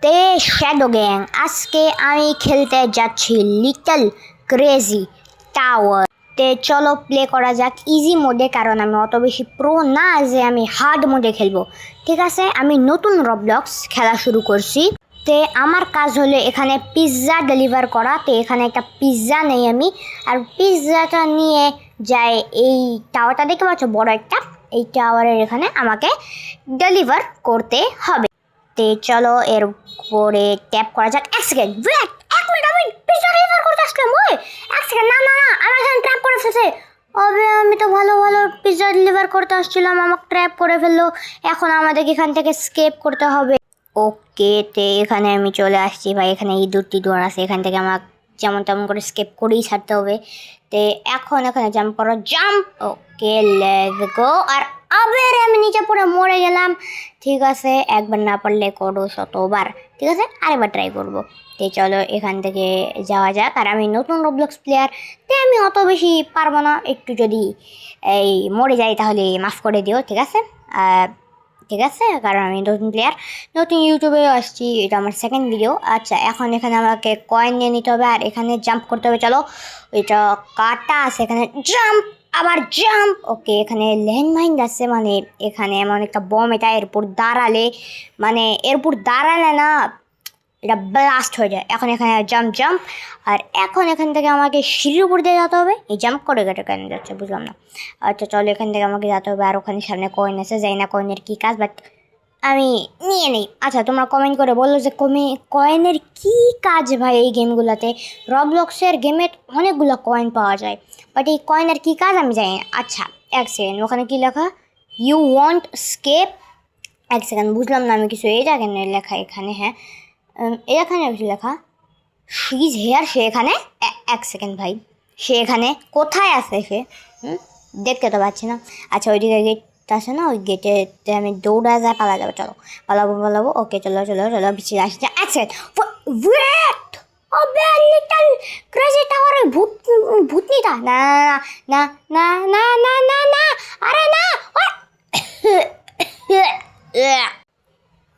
তে shadow gang, আজকে আমি খেলতে যাচ্ছি লিটল ক্রেজি টাওয়ার। তে চলো প্লে করা যাক ইজি মোডে, কারণ আমি অত বেশি প্রো না যে আমি হার্ড মোডে খেলবো। ঠিক আছে, আমি নতুন রবলক্স খেলা শুরু করছি। তে আমার কাজ হলো এখানে পিৎজা ডেলিভার করা। তো এখানে একটা পিৎজা নেই আমি, আর পিৎজাটা নিয়ে যাই এই টাওয়ারটা, দেখতে পাচ্ছ বড় একটা, এই টাওয়ারের এখানে আমাকে ডেলিভার করতে হবে। তে চলো এর উপরে ট্যাপ করা যাক। এক সেকেন্ড, ওয়েট, 1 মিনিট, আমি পিৎজা ডেলিভার করতে আসলাম। ওই 1 সেকেন্ড, না না না, আমার এখানে ট্র্যাপ করে ফেলছে। আবে আমি তো ভালো ভালো পিৎজা ডেলিভার করতে আসছিলাম, আমাকে ট্র্যাপ করে ফেললো। এখন আমাদের এখান থেকে স্কেপ করতে হবে। ওকে, তে এখানে আমি চলে আসছি ভাই। এখানে ইঁদুর টিদুর আছে, এখান থেকে আমার যেমন তেমন করে স্কেপ করেই ছাড়তে হবে। তে এখন এখানে জাম্প করো, জাম্প। ওকে, লেটস গো। আর আবার আমি নিচে পড়ে মরে গেলাম। ঠিক আছে, একবার না পারলে করো শতবার। ঠিক আছে, আরেকবার ট্রাই করবো। তো চলো এখান থেকে যাওয়া যাক। আর আমি নতুন রবলক্স প্লেয়ার, তে আমি অত বেশি পারবো না। একটু যদি এই মরে যাই তাহলে মাফ করে দিও, ঠিক আছে? ঠিক আছে, কারণ আমি নতুন প্লেয়ার, নতুন ইউটিউবে আসছি, এটা আমার সেকেন্ড ভিডিও। আচ্ছা, এখন এখানে আমাকে কয়েন নিয়ে নিতে হবে, আর এখানে জাম্প করতে হবে। চলো, এটা কাটা আছে, এখানে জাম্প, আবার জাম্প। ওকে, এখানে ল্যান্ডমাইন আছে, মানে এখানে এমন একটা বম, এটা এরপর দাঁড়ালে, মানে এরপর দাঁড়ালে না এটা ব্লাস্ট হয়ে যায়। এখন এখানে জাম্প জাম্প, আর এখন এখান থেকে আমাকে সিঁড়ির উপর দিয়ে যেতে হবে। এই জাম্প করে কেটে কেন যাচ্ছে বুঝলাম না। আচ্ছা চলো, এখান থেকে আমাকে যেতে হবে, আর ওখানে সামনে কয়েন আছে, যাই না কয়েনের কী কাজ, বাট আমি নিয়ে নিই। আচ্ছা, তোমরা কমেন্ট করে বলো যে কয়েনের কী কাজ ভাই এই গেমগুলোতে। রবলক্সের গেমে অনেকগুলো কয়েন পাওয়া যায়, বাট এই কয়েনের কী কাজ আমি জানি না। আচ্ছা, 1 সেকেন্ড, ওখানে কী লেখা? You want escape. 1 সেকেন্ড, বুঝলাম না আমি কিছু। এটা কেন লেখা এখানে? হ্যাঁ, এখানে লেখা সিজ হেয়ার। সে এখানে 1 সেকেন্ড ভাই, সে এখানে কোথায় আছে সে? দেখতে তো পাচ্ছি না। আচ্ছা, ওইদিকে গেট আছে না, ওই গেটে আমি দৌড়া যায়, পালা যাবে। চলো পালাবো। ওকে, চলো চলো চলো, পিছিয়ে আসছে। 1 সেকেন্ড, ওয়েট, ওবে লিটল ক্রেজি টাওয়ার, ওই ভূতনিটা। না না না না না না না, আরে না।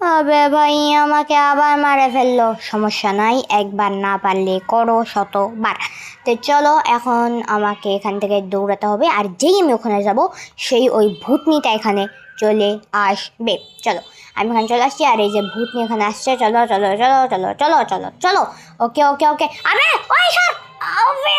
আবে ভাই, আমাকে আবার মারে ফেললো। সমস্যা নাই, একবার না পারলে করো শতবার। তো চলো, এখন আমাকে এখান থেকে দৌড়াতে হবে, আর যেই আমি ওখানে যাব সেই ওই ভূতনিটা এখানে চলে আসবে। চলো, আমি এখানে চলে আসছি, আর এই যে ভূতনি এখানে আসছে। চলো চলো চলো চলো চলো চলো চলো। ওকে ওকে ওকে, আরে ওই সর, আবে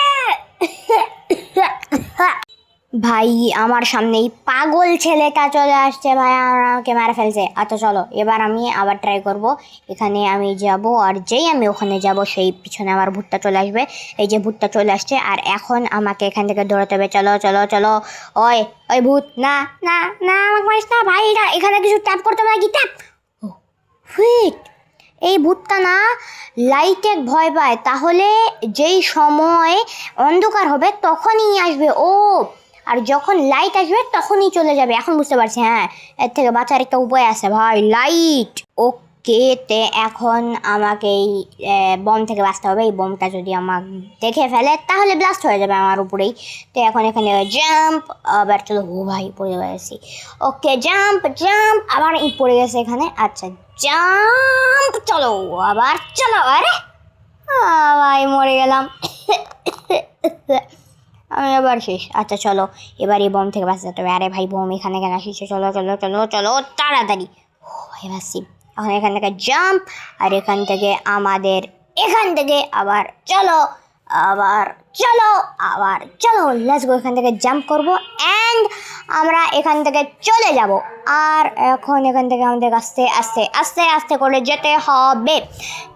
ভাই আমার সামনেই পাগল ছেলেটা চলে আসছে ভাই, আমাকে মারা ফেলছে। আচ্ছা চলো, এবার আমি আবার ট্রাই করব। এখানে আমি যাব, আর যেই আমি ওখানে যাব সেই পিছনে আমার ভূতটা চলে আসবে। এই যে ভূতটা চলে আসছে, আর এখন আমাকে এখান থেকে দৌড়াতে হবে। চলো চলো চলো। ওই ওই ভূত, না না না, আমাকে মারিস না ভাই। এখানে কিছু ট্যাপ করতে হবে নাকি? ট্যাপ। ও হুইট, এই ভূতটা না লাইটে ভয় পায়, তাহলে যেই সময় অন্ধকার হবে তখনই আসবে ও, আর যখন লাইট আসবে তখনই চলে যাবে। এখন বুঝতে পারছি, হ্যাঁ, এর থেকে বাঁচার একটা উপায় আছে ভাই, লাইট। ওকে, তে এখন আমাকে এই বম থেকে বাঁচতে হবে। এই বমটা যদি আমাকে দেখে ফেলে তাহলে ব্লাস্ট হয়ে যাবে আমার উপরেই। তো এখন এখানে জাম্প, আবার চলো। ও ভাই, পড়ে গেছি। ওকে, জাম্প জাম্প, আবার পড়ে গেছে এখানে। আচ্ছা, জাম্প, চলো আবার চলো। আরে ভাই, মরে গেলাম। আমি আবার শেষ। আচ্ছা চলো, এবার এই বম থেকে বাঁচতে হবে। আরে ভাই, বম এখানে কেন আসছে? চলো চলো চলো চলো তাড়াতাড়ি। ও ভাই, বাঁচছি। এখন এখান থেকে জাম্প, আর এখান থেকে আমাদের এখান থেকে আবার চলো, আবার চলো, আবার চলো। লেটস গো, এখান থেকে জাম্প করব, অ্যান্ড আমরা এখান থেকে চলে যাব। আর এখন এখান থেকে আমাদের আস্তে আস্তে আস্তে আস্তে করে যেতে হবে।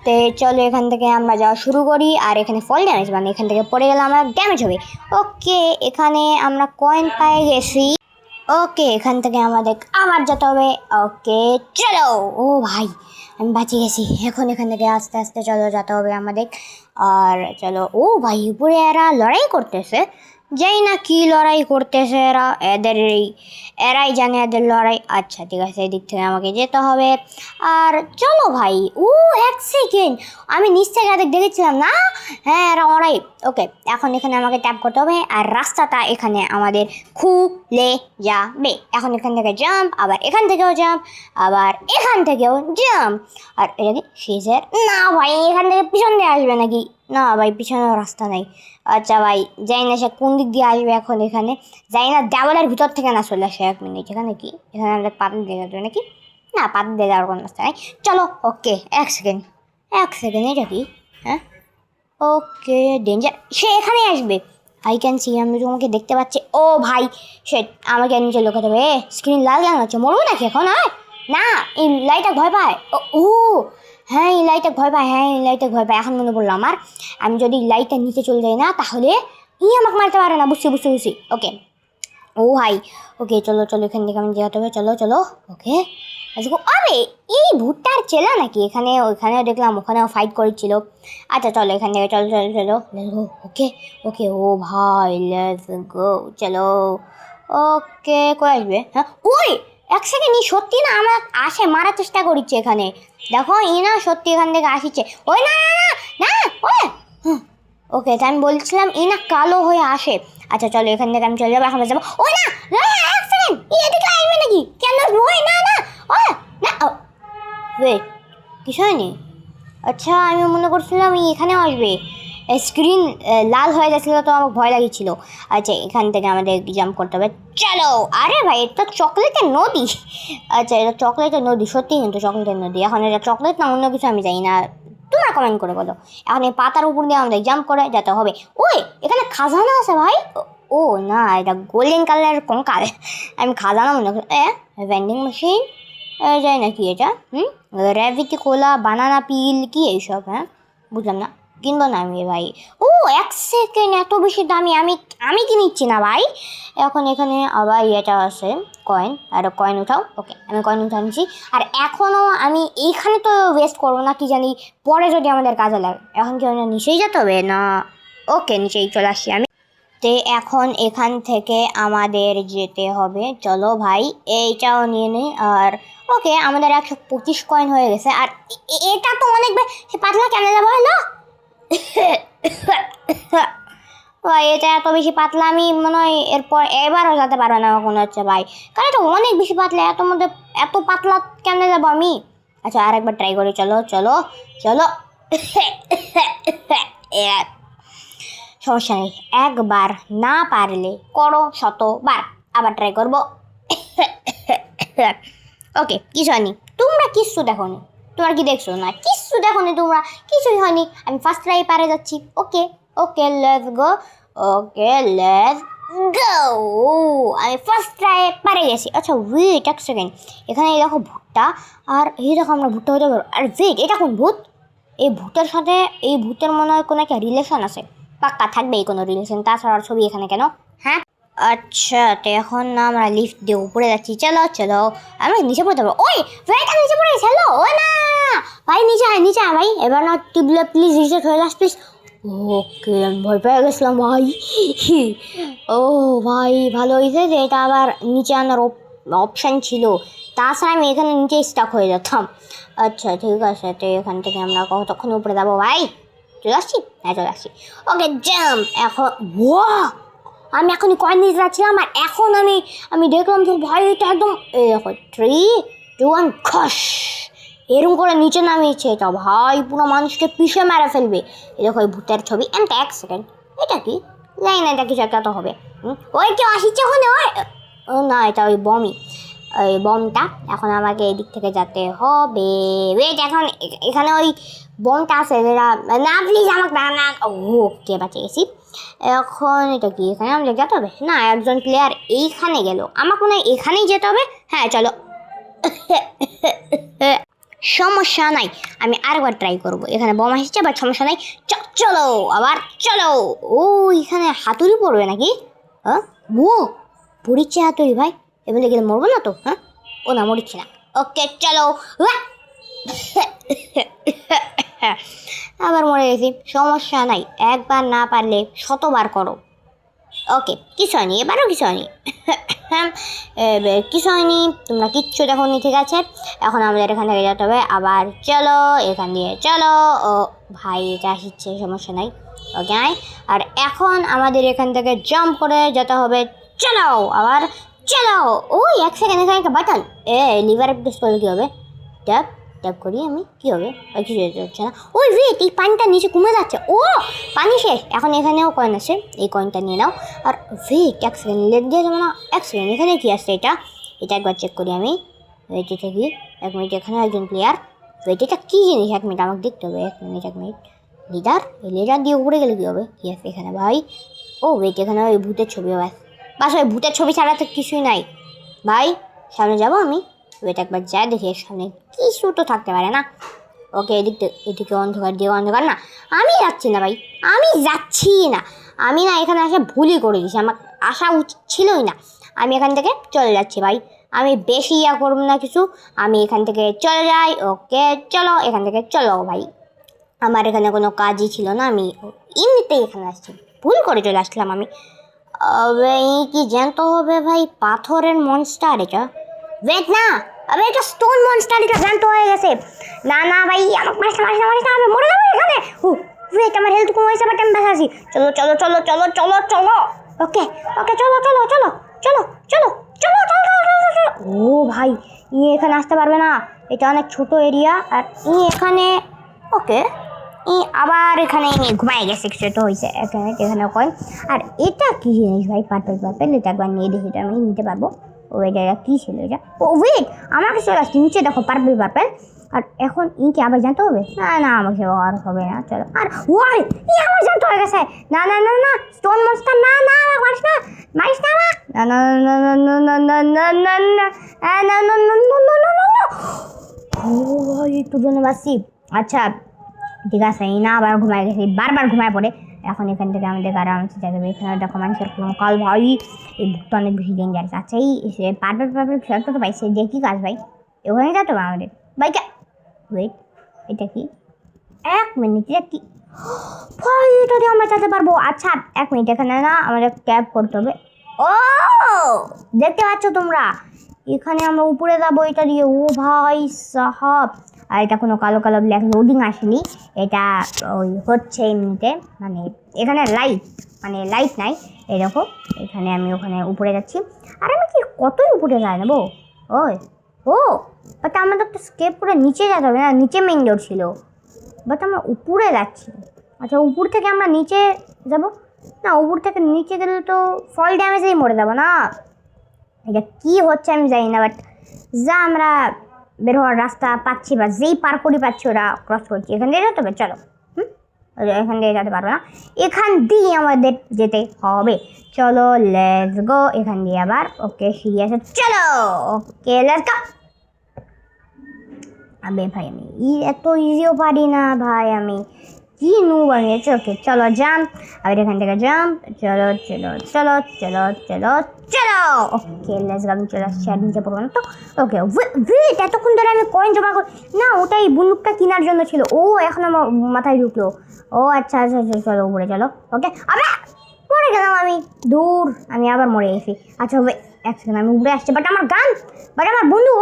তো চলো, এখান থেকে আমরা যাওয়া শুরু করি। আর এখানে ফল ড্যামেজ, মানে এখান থেকে পড়ে গেলে আমার ড্যামেজ হবে। ওকে, এখানে আমরা কয়েন পেয়ে গেছি। ওকে, এখান থেকে আমাদের আবার যেতে হবে। ওকে চলো। ও ভাই, আমি বাঁচিয়ে গেছি। এখন এখান থেকে আস্তে আস্তে চলো যেতে হবে আমাদের। আর চলো। ও ভাই, উপরে এরা লড়াই করতেছে। যাই না কি লড়াই করতেছে এরা, এরাই জানে এদের লড়াই। আচ্ছা ঠিক আছে, এদিক থেকে আমাকে যেতে হবে। আর চলো ভাই, ও 1 সেকেন্ড, আমি নিচ থেকে দেখেছিলাম না। হ্যাঁ এরা ওরাই। ওকে, এখন এখানে আমাকে ট্যাপ করতে হবে আর রাস্তাটা এখানে আমাদের খুলে যাবে। এখন এখান থেকে জাম্প, আবার এখান থেকেও জাম্প, আবার এখান থেকেও জাম্প। আর এটা কি শেষের? না ভাই, এখান থেকে পিছন দিয়ে আসবে নাকি? না ভাই, পিছনেও রাস্তা নেই। আচ্ছা ভাই, যাই না সে কোন দিক দিয়ে আসবে এখন। এখানে যাই না, দেওয়ালের ভিতর থেকে না চলে আসে। 1 মিনিট, এখানে কি এখানে আমাদের পাতা দিয়ে যাবে নাকি? না, পাতা দিয়ে যাওয়ার কোনো রাস্তা নেই। চলো, ওকে 1 সেকেন্ড, 1 সেকেন্ড, এটা কি? হ্যাঁ, ওকে, ডেঞ্জার, সে এখানে আসবে। আই ক্যান সি, আমি তোমাকে দেখতে পাচ্ছি। ও ভাই, সে আমাকে নিচে লুকাতে হবে। স্ক্রিন লাল কেন হচ্ছে? মরবো নাকি এখন? হয় না, এই লাইটটা ভয় পায়। ও হ্যাঁ, এই লাইটটা ভয় পায়। হ্যাঁ, এই লাইটটা ভয় পায়, এখন মনে পড়লো আমার। আমি যদি লাইটটা নিচে চলে যাই না, তাহলে আমাকে মারতে পারে না। বুঝছি। ওকে, ও ভাই, ওকে চলো চলো, এখান থেকে আমি যেতে হবে। চলো চলো, ওকে আরে এই ভুট্টার চেলা নাকি? এখানে ওইখানেও দেখলাম, ওখানেও ফাইট করেছিল। আচ্ছা চলো, এখান থেকে চলো চলো চলো, লেটস গো। ওকে ওকে, ও ভাই, লেটস গো, চলো। ওকে, কই আসবে? হ্যাঁ, ওই 1 সেকেন্ড, ই সত্যি না আমার আসে মারার চেষ্টা করছে এখানে। দেখো, না সত্যি এখান থেকে আসছে। ওই না না না না, ওই ওকে, তাই আমি বলছিলাম না কালো হয়ে আসে। আচ্ছা চলো, এখান থেকে আমি চলে যাবো, এখন যাবো। ওই না, 1 সেকেন্ড, এদিকে আসবে নাকি? কেন? ওই না না, ও না, ওয়েট, কিছু হয়নি। আচ্ছা, আমি মনে করছিলাম এখানেও আসবে। স্ক্রিন লাল হয়ে যাচ্ছিলো তো আমার ভয় লাগিয়েছিল। আচ্ছা, এখান থেকে আমাদের জাম্প করতে হবে। চলো। আরে ভাই, এটা চকলেটের নদী। আচ্ছা, এটা চকলেটের নদী, সত্যি কিন্তু চকলেটের নদী। এখন এটা চকলেট না অন্য কিছু আমি জানি না, তোমরা কমেন্ট করে বলো। এখন এই পাতার উপর দিয়ে আমাদের জাম্প করে যেতে হবে। ওই এখানে খাজানা আছে ভাই। ও না, এটা গোল্ডেন কালারের কঙ্কাল। আমি খাজানা মনে করি। ভেন্ডিং মেশিন যায় নাকি এটা? র্যাভিটি কোলা, বানানা পিল, কি এইসব? হ্যাঁ, বুঝলাম না, কিনবো না আমি ভাই। ও 1 সেকেন্ড, এত বেশি দামি, আমি কি নিচ্ছি না ভাই। এখন এখানে আবার এটা আছে, কয়েন। আর কয়েন উঠাও। ওকে, আমি কয়েন উঠা নিচ্ছি। আর এখনও আমি এইখানে তো ওয়েস্ট করবো না, কি জানি পরে যদি আমাদের কাজে লাগে। এখন কি নিচেই যেতে হবে না? ওকে, নিচেই চলে আসছি আমি। তে এখন এখান থেকে আমাদের যেতে হবে। চলো ভাই, এইটাও নিয়ে নিই। আর ওকে, আমাদের 125 কয়েন হয়ে গেছে। আর এটা তো অনেক পাতলা, কেন যাবো? হলো ভাই, এটা এত বেশি পাতলা, আমি মনে হয় এবারও যেতে পারবো না মনে হচ্ছে ভাই, কারণ এটা অনেক বেশি পাতলা। এত মধ্যে এত পাতলা কেমনে যাবো আমি? আচ্ছা, আরেকবার ট্রাই করি। চলো চলো চলো। সমস্যা নেই, একবার না পারলে করো 100বার। আবার ট্রাই করবো। ওকে, কিছু হয়নি। তোমরা কিচ্ছু দেখো নি। তোমরা কি দেখছো? না, কিচ্ছু দেখো নি তোমরা, কিছুই হয়নি। আমি ফার্স্ট ট্রাই পারে যাচ্ছি। Okay okay, let's go. Okay, let's go. আমি ফার্স্ট ট্রাই পারে গেছি। আচ্ছা ওয়েট 1 সেকেন্ড, এখানে এই দেখো ভুট্টা। আর এই দেখো আমরা ভুট্টা হতে পারবো। আর ওয়েট, এটা কোন ভূত? এই ভূতের সাথে এই ভূতের মনে হয় কোনো একটা রিলেশন আছে। পাক্কা থাকবেই কোনো রিলেশন, তাছাড়া ছবি এখানে কেন? হ্যাঁ, আচ্ছা, তো এখন না আমরা লিফট দিয়ে উপরে যাচ্ছি। চলো চলো, আমরা নিচে পড়তে পারবো। ওই ভাইটা নিচে পড়ে গেছে। হ্যালো, ও না ভাই, নিচে আয় নিচে আয় ভাই, এবার না টিপলে প্লিজ নিচে হয়ে যাস প্লিজ। ওকে, আমি ভয় পেয়ে গেছিলাম ভাই। ও ভাই, ভালো হয়েছে যে এটা আবার নিচে আনার অপশান ছিল, তাছাড়া আমি এখানে নিচে স্টাক হয়ে যেতাম। আচ্ছা ঠিক আছে, তো এখান থেকে আমরা কতক্ষণ উপরে যাবো ভাই? চলে আসছি? হ্যাঁ, চলে আসছি। ওকে, জাম্প। এখন আমি এখনই কয়েন নিতে যাচ্ছিলাম, আর এখন আমি দেখলাম তো ভাই, এটা একদম দেখো 3, 2, 1 খস, এরকম করে নিচে নামিয়েছে। এটা ভাই পুরো মানুষকে পিষে মেরে ফেলবে। এই দেখো এই ভূতের ছবি। এমন 1 সেকেন্ড, এটা কি? জানি না, এটা কিছু একটা তো হবে। ওই কেউ আসছে ওখানে? ও না, এটা ওই বমই, ওই বমটা। এখন আমাকে এদিক থেকে যেতে হবে। ওয়েট, এখন এখানে ওই বমটা আছে যেটা, না প্লিজ আমাকে না। ওকে, বাঁচে গেছি। এখন এটা কি? এখানে আমাদের যেতে হবে না, একজন প্লেয়ার এইখানে গেল, আমাকে মনে হয় এখানেই যেতে হবে। হ্যাঁ চলো। সমস্যা নাই, আমি আরেকবার ট্রাই করবো। এখানে বোমা এসেছে, বাট সমস্যা নাই। চলো আবার চলো। ও, এখানে হাতুড়ি পড়বে নাকি? হ্যাঁ, ও পড়িচ্ছে হাতুড়ি ভাই, এবারে গেলে মরবো না তো? হ্যাঁ, ও না, মরিচ্ছে না। ওকে চলো। আবার মরে গেছি, সমস্যা নাই, একবার না পারলে 100বার করো। ওকে, কিছু হয়নি, এবারও কিছু হয়নি। কিছু হয়নি, তোমরা কিচ্ছু দেখোনি, ঠিক আছে। এখন আমাদের এখান থেকে যেতে হবে আবার। চলো এখান দিয়ে চলো। ও ভাই, এটা আসছে, সমস্যা নাই। ওকে নাই। আর এখন আমাদের এখান থেকে জাম্প করে যেতে হবে। চলো আবার, চলো। ওই 1 সেকেন্ড, এখানে একটা বাটন, লিভার প্রেস করলে কী হবে? ট্যাপ ট্যাপ করি আমি, কী হবে? কিছু হচ্ছে না। ওই ওয়েট, এই পানিটা নিচে কমে যাচ্ছে। ও পানি শেষ। এখন এখানেও কয়েন আছে, এই কয়েনটা নিয়ে নাও। আর ওয়েট 1 সেকেন্ড, লেট দিয়ে যাবো না। 1 সেকেন্ড, এখানে কী আসছে? এটা একবার চেক করি আমি। ওয়েট, এটা কি? 1 মিনিট, এখানে একজন প্লেয়ার। ওয়েট, এটা কী জিনিস? 1 মিনিট, আমাকে দেখতে হবে। 1 মিনিট। লিডার, এই লিডার দিয়ে উপরে গেলে কী হবে? কী আছে এখানে ভাই? ও ওয়েট, এখানে ওই ভূতের ছবি। বাস ওই ভূতের ছবি ছাড়া তো কিছুই নাই ভাই। সামনে যাবো আমি। ওয়েট, একবার যাই দেখি সামনে কিছু তো থাকতে পারে না। ওকে, এদিকে অন্ধকার দিয়ে, অন্ধকার না, আমি যাচ্ছি না ভাই, আমি যাচ্ছি না। আমি না এখানে এসে ভুলই করে দিয়েছি, আমার আসা উচিত ছিলই না। আমি এখান থেকে চলে যাচ্ছি ভাই, আমি বেশি ইয়া করবো না কিছু, আমি এখান থেকে চলে যাই। ওকে চলো, এখান থেকে চলো ভাই। আমার এখানে কোনো কাজই ছিল না, আমি এমনিতেই এখানে আসছি, ভুল করে চলে আসলাম আমি। এই কি জ্যান্ত হবে ভাই? পাথরের মনস্টার এটা। ওয়েট না, এটা স্টোন মনস্টার, এটা জ্যান্ত হয়ে গেছে। না না ভাই, আমাকে মারিস না, আমি মরে যাবো এখানে। ওয়েট, আমার হেলথ কমে হয়েছে, বাট আমি বেঁচে আছি। চলো চলো চলো চলো চলো চলো। ওকে ওকে, চলো চলো চলো চলো চলো চলো চলো। ও ভাই, এখানে আসতে পারবে না, এটা অনেক ছোট এরিয়া। আর এখানে ওকে, আবার এখানে ঘুমাই গেছে, কিছু তো হয়েছে এখানে কয়েন। আর এটা কী জিনিস ভাই? পার্পেল, এটা একবার নিয়ে দেখি, এটা আমি নিতে পারবো। ও এটা কী ছিল এটা? ও ওয়েট, আমার কাছে চলে আসছে, নিচে দেখো পার্পেল। আর এখন ইনকে আবার জানতে হবে? না আমাকে আর হবে না, চলো। আর ওয়াই, আমার জানতে হয়ে গেছে। না না না না, স্টোন মনস্টার, না না, আমাকে মারিস না আমাকে, না না না না না না না না না না না না না না। ও ভাই, একটু জন্য বাসি। আচ্ছা ঠিক আছে, না আবার ঘুমায় গেছি, বারবার ঘুমায় পড়ে। এখন এখান থেকে আমাদের আরামসে যেতে হবে। এখানে দেখো মানুষের কোনো কাল ভাই, এই ভুটটা অনেক বেশি ডেঞ্জারাস। আচ্ছা, এই পার্পেল খেলতে তো পাইছে, দিয়ে কী কাজ ভাই? ওখানে যেতে হবে আমাদের বাইকে। ওয়েট, এটা কি? 1 মিনিট, এটা কি ভাই? এটা দিয়ে আমরা যেতে পারবো? আচ্ছা 1 মিনিট, এখানে না আমাদের ক্যাব করতে হবে। ও দেখতে পাচ্ছ তোমরা, এখানে আমরা উপরে যাবো এটা দিয়ে। ও ভাই সাহাব, আর এটা কোনো কালো ব্ল্যাক লোডিং আসেনি, এটা ওই হচ্ছে এমনিতে, মানে এখানে লাইট নাই এরকম। এখানে আমি ওখানে উপরে যাচ্ছি, আর আমি কি কতই উপরে যাই নেবো? বাট আমাদের তো স্কেপ করে নিচে যেতে হবে না, নিচে মেইন ডোর ছিল, বাট আমরা উপরে যাচ্ছি। আচ্ছা, উপর থেকে আমরা নিচে যাব না? উপর থেকে নিচে গেলে তো ফল ড্যামেজেই মরে যাবো না। এটা কী হচ্ছে আমি জানি না, বাট যা আমরা বের হওয়ার রাস্তা পাচ্ছি, বা যেই পার করি পাচ্ছি ওরা ক্রস করছি। এখান দিয়ে যেতে হবে, চলো। এখান দিয়ে যেতে পারবো না, এখান দিয়ে আমাদের যেতে হবে। চলো লেটস গো, এখান দিয়ে আবার। ওকে সিঁড়ি আছে, চলো। ওকে লেটস গো। আবে ভাই, আমি এত ইজিও পারি না ভাই, আমি কি নুব আমি। ওকে চলো জাম্প, আবার এখান থেকে জাম্প। চলো চলো চলো চলো চলো চলো। ওকে লেটস গো, আমি চলে আসছি, আর নিচে পড়বো না তো। ওকে ওয়েট, এতক্ষণ ধরে আমি কয়েন জমা করি না, ওটাই বন্দুকটা কেনার জন্য ছিল। ও এখন আমার মাথায় ঢুকলো। ও আচ্ছা আচ্ছা আচ্ছা, চলো উপরে চলো। ওকে, আবার মরে গেলাম আমি, দূর, আমি আবার মরে গেছি। আচ্ছা 1 সেকেন্ড, আমি উপরে আসছি, বাট আমার গান, বাট আমার বন্দুক।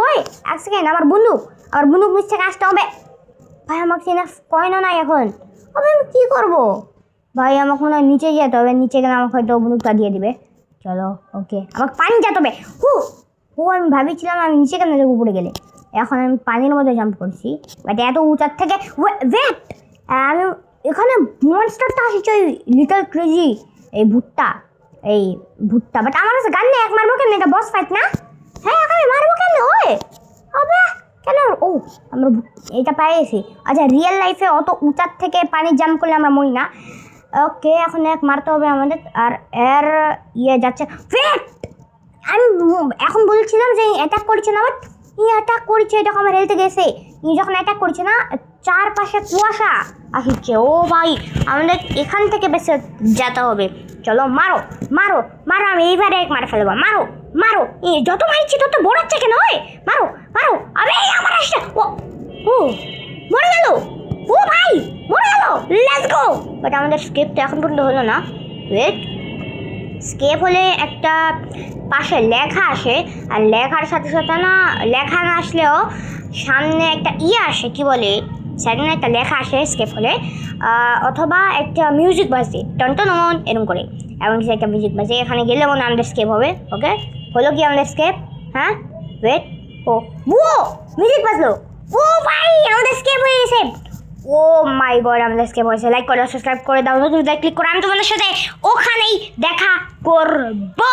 1 সেকেন্ড, আমার বন্দুক নিচ থেকে আসতে হবে ভাই। আমাকে না কয়েনও নাই এখন, আমি কী করবো ভাই? আমাকে মনে হয় নিচে যেতে হবে, নিচে গেলে আমাকে হয়তো বন্দুকটা দিয়ে দিবে। চলো ওকে, আমাকে পানি যেতে হবে। আমি ভাবিছিলাম আমি নিচে কেন যাবো উপরে গেলে, এখন আমি পানির মধ্যে জাম্প করছি, বাট এত উঁচার থেকে। ওয়েট, আমি এখানে মনস্টারটা আসছে, ওই লিটল ক্রেজি, এই ভুট্টা, বাট আমার কাছে গান নেই। এক মারবো কেন? এটা বস ফাইট না? হ্যাঁ, এখন মারবো কেন? হবে কেন? আমরা এটা পেয়েছি। আচ্ছা, রিয়েল লাইফে অত উঁচার থেকে পানি জাম্প করলে আমরা মরি না। ওকে, এখন এক মারতে হবে আমাদের, আর এর যাচ্ছে। ওয়েট, আমি এখন বলছিলাম যে অ্যাটাক করছে না, বাট অ্যাটাক করছে, যখন আমার হেলতে গেছে, যখন অ্যাটাক করছে না, চারপাশে কুয়াশা আসছে। ও ভাই, আমাদের এখান থেকে বেশি যেতে হবে। চলো মারো মারো মারো, আমি এইবারে এক মারে ফেলবো। মারো মারো, যত মারছি তত বড়াচ্ছে কেন? মারো মারো, আবে আমার আসছে। ও মরে গেল। ও ভাই মরে গেল, লেটস গো। বাট আমাদের স্কেপ তো এখন পর্যন্ত হলো না। ওয়েট, স্কেপ হলে একটা পাশে লেখা আসে, আর লেখার সাথে সাথে না, লেখা না আসলেও সামনে একটা আসে, কি বলে, সাইডে একটা লেখা আসে স্কেপ হলে, অথবা একটা মিউজিক বাজে টন এরকম করে, এমন কিছু একটা মিউজিক বাজে, এখানে গেলে মনে হয় আমাদের স্কেপ হবে। ওকে, হলো কি আমাদের স্কেপ? হ্যাঁ, ওয়েট, ও মিউজিক বাজলো, ও ভাই আমাদের স্কেপ হয়ে গেছে। ও মাই গড, আমাদের স্কেপ হয়েছে। লাইক করো, সাবস্ক্রাইব করে দাও, নতুন ক্লিক করো, আমি তোমাদের সাথে ওখানেই দেখা করবো।